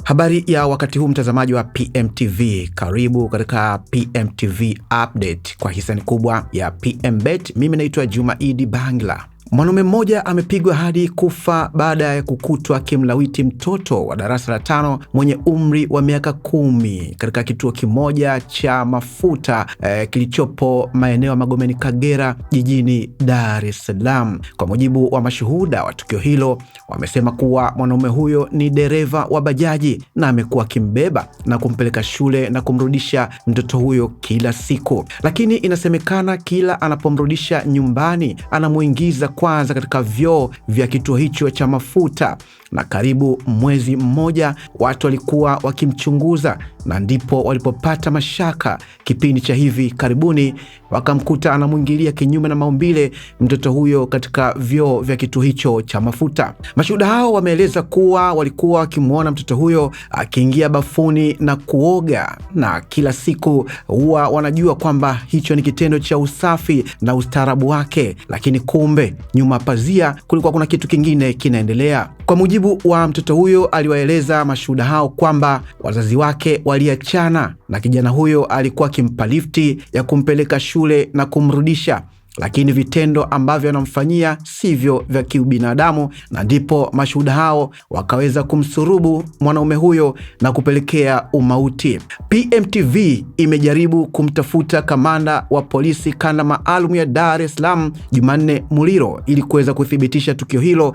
Habari ya wakati huu mtazamaji wa PMTV, karibu katika PMTV update kwa hisani kubwa ya PMBet. Mimi naitwa Jumaidi Bangla. Mwanaume mmoja amepigwa hadi kufa baada ya kukutwa akimlawiti mtoto wa darasa la 5 mwenye umri wa miaka 10 katika kituo kimoja cha mafuta kilichopo maeneo ya Magomeni Kagera jijini Dar es Salaam. Kwa mujibu wa mashuhuda wa tukio hilo, wamesema kuwa mwanaume huyo ni dereva wa bajaji na amekuwa akimbeba na kumpeleka shule na kumrudisha mtoto huyo kila siku, lakini inasemekana kila anapomrudisha nyumbani anamuingiza kwanza katika vyoo vya kituo hicho cha mafuta, na karibu mwezi mmoja watu walikuwa wakimchunguza, na ndipo walipopata mashaka kipindi cha hivi karibuni wakamkuta anamuingilia kinyume na maumbile mtoto huyo katika vyoo vya kituo hicho cha mafuta. Mashuhuda hao wameeleza kuwa walikuwa wakimuona mtoto huyo akiingia bafuni na kuoga, na kila siku huwa wanajua kwamba hicho ni kitendo cha usafi na ustaarabu wake, lakini kumbe nyuma pazia kulikuwa kuna kitu kingine kinaendelea. Kwa mujibu wa mtoto huyo, aliwaeleza mashuhuda hao kwamba wazazi wake waliachana na kijana huyo alikuwa akimpa lifti ya kumpeleka shule na kumrudisha, lakini vitendo ambavyo anamfanyia sivyo vya kiubinadamu, na ndipo mashuhuda hao wakaweza kumsurubu mwanaume huyo na kupelekea umauti. PMTV imejaribu kumtafuta kamanda wa polisi kanda maalum ya Dar es Salaam Jumanne Muliro ili kuweza kuthibitisha tukio hilo.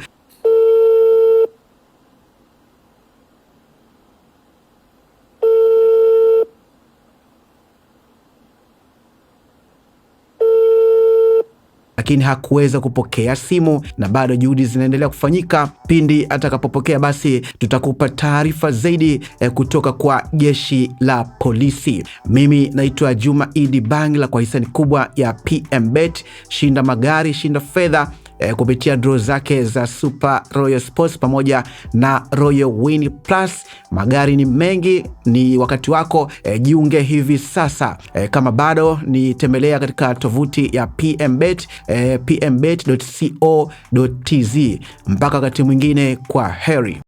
Lakini hakuweza kupokea simu, na bado juhudi zinaendelea kufanyika. Pindi atakapopokea basi tutakupa taarifa zaidi kutoka kwa jeshi la polisi. Mimi naitwa Jumaidi Bangla kwa hisani kubwa ya PMBet. Shinda magari, shinda fedha kupitia draw zake za Super Royal Sports pamoja na Royal Win Plus. Magari ni mengi, ni wakati wako, jiunge hivi sasa. Kama bado ni tembelea katika tovuti ya PMBet, pmbet.co.tz. Mpaka wakati mwingine, kwa heri.